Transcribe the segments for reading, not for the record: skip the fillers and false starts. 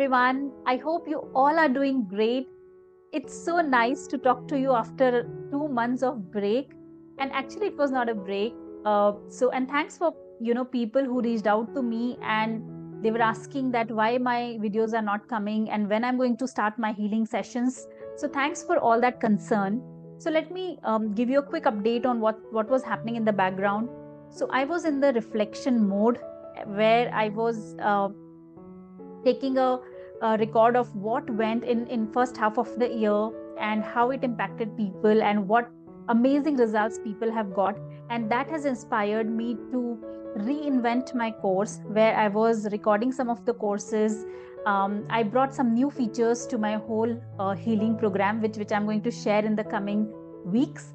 everyone. I hope you all are doing great. It's so nice to talk to you after 2 months of break. And actually, it was not a break. And thanks for people who reached out to me and they were asking that why my videos are not coming and when I'm going to start my healing sessions. So thanks for all that concern. So let me give you a quick update on what was happening in the background. So I was in the reflection mode where I was taking a record of what went in first half of the year and how it impacted people and what amazing results people have got, and that has inspired me to reinvent my course where I was recording some of the courses. I brought some new features to my whole healing program, which I'm going to share in the coming weeks.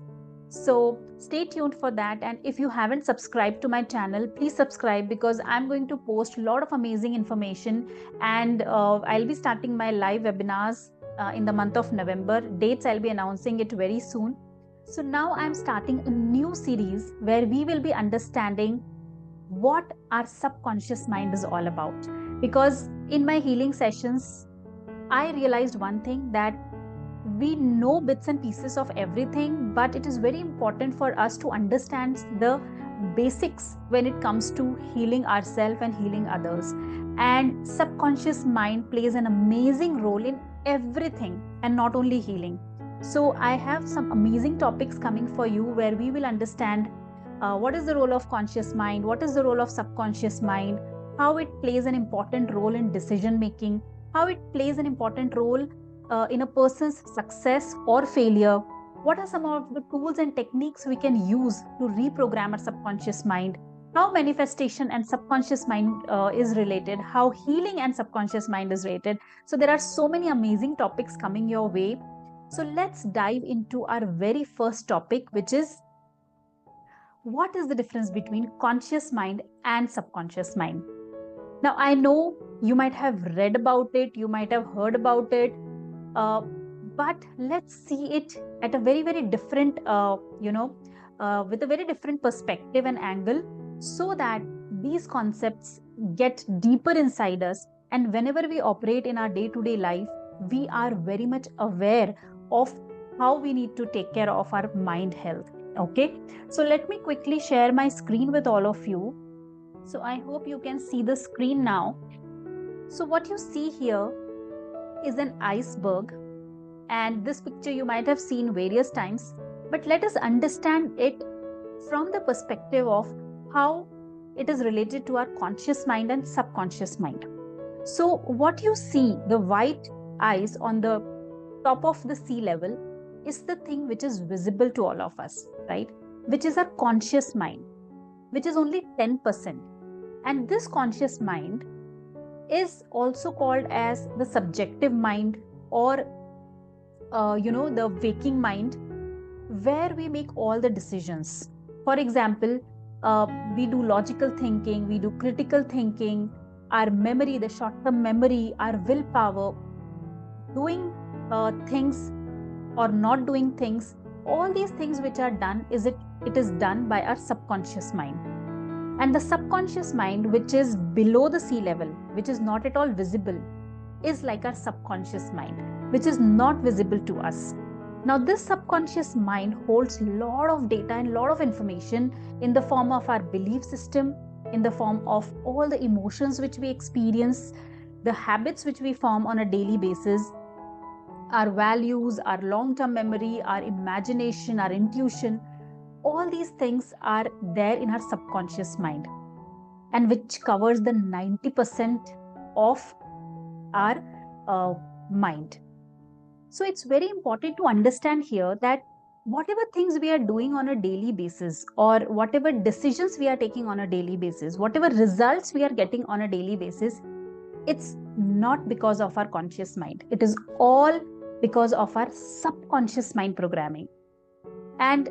So stay tuned for that. And if you haven't subscribed to my channel, please subscribe, because I'm going to post a lot of amazing information. And I'll be starting my live webinars in the month of November. Dates, I'll be announcing it very soon. So now I'm starting a new series where we will be understanding what our subconscious mind is all about. Because in my healing sessions, I realized one thing, that we know bits and pieces of everything, but it is very important for us to understand the basics when it comes to healing ourselves and healing others. And subconscious mind plays an amazing role in everything, and not only healing. So I have some amazing topics coming for you where we will understand what is the role of conscious mind, what is the role of subconscious mind, how it plays an important role in decision making, how it plays an important role in a person's success or failure. What are some of the tools and techniques we can use to reprogram our subconscious mind? How manifestation and subconscious mind is related, how healing and subconscious mind is related. So there are so many amazing topics coming your way. So let's dive into our very first topic, which is what is the difference between conscious mind and subconscious mind. Now, I know you might have read about it, you might have heard about it, but let's see it at a very, very different, with a very different perspective and angle, so that these concepts get deeper inside us. And whenever we operate in our day-to-day life, we are very much aware of how we need to take care of our mind health. Okay, so let me quickly share my screen with all of you. So I hope you can see the screen now. So what you see here is an iceberg, and this picture you might have seen various times, but let us understand it from the perspective of how it is related to our conscious mind and subconscious mind. So what you see, the white ice on the top of the sea level, is the thing which is visible to all of us, right? Which is our conscious mind, which is only 10%. And this conscious mind is also called as the subjective mind, or the waking mind, where we make all the decisions. For example, we do logical thinking, we do critical thinking, our memory, the short-term memory, our willpower, doing things or not doing things, all these things which are done, it is done by our subconscious mind. And the subconscious mind, which is below the sea level, which is not at all visible, is like our subconscious mind, which is not visible to us. Now, this subconscious mind holds a lot of data and a lot of information in the form of our belief system, in the form of all the emotions which we experience, the habits which we form on a daily basis, our values, our long-term memory, our imagination, our intuition. All these things are there in our subconscious mind, and which covers the 90% of our mind. So it's very important to understand here that whatever things we are doing on a daily basis, or whatever decisions we are taking on a daily basis, whatever results we are getting on a daily basis, it's not because of our conscious mind. It is all because of our subconscious mind programming. And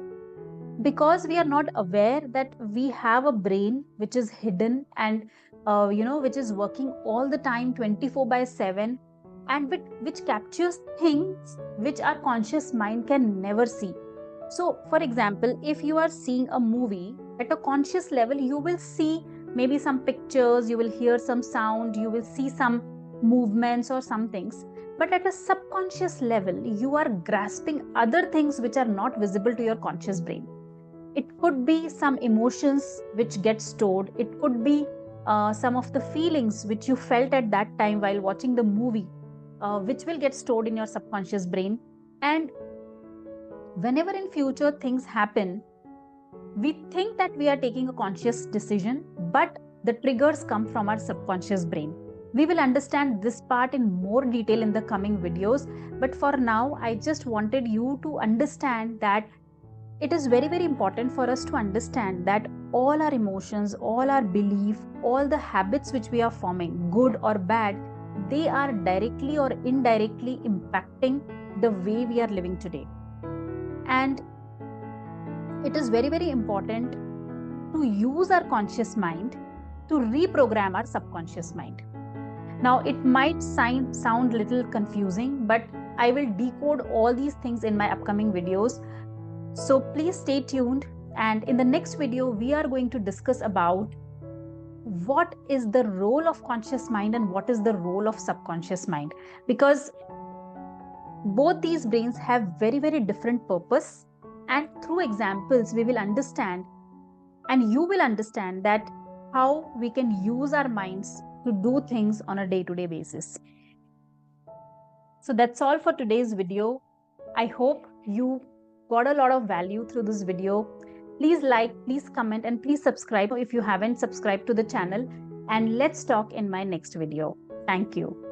because we are not aware that we have a brain which is hidden and which is working all the time 24/7, and which captures things which our conscious mind can never see. So for example, if you are seeing a movie at a conscious level, you will see maybe some pictures, you will hear some sound, you will see some movements or some things, but at a subconscious level, you are grasping other things which are not visible to your conscious brain. It could be some emotions which get stored. It could be some of the feelings which you felt at that time while watching the movie, which will get stored in your subconscious brain. And whenever in future things happen, we think that we are taking a conscious decision, but the triggers come from our subconscious brain. We will understand this part in more detail in the coming videos, but for now I just wanted you to understand that it is very, very important for us to understand that all our emotions, all our belief, all the habits which we are forming, good or bad, they are directly or indirectly impacting the way we are living today. And it is very, very important to use our conscious mind to reprogram our subconscious mind. Now, it might sound little confusing, but I will decode all these things in my upcoming videos. So please stay tuned. And in the next video, we are going to discuss about what is the role of conscious mind and what is the role of subconscious mind, because both these brains have very, very different purpose. And through examples, we will understand, and you will understand that how we can use our minds to do things on a day-to-day basis. So that's all for today's video. I hope you got a lot of value through this video. Please like, please comment, and please subscribe if you haven't subscribed to the channel. And let's talk in my next video. Thank you.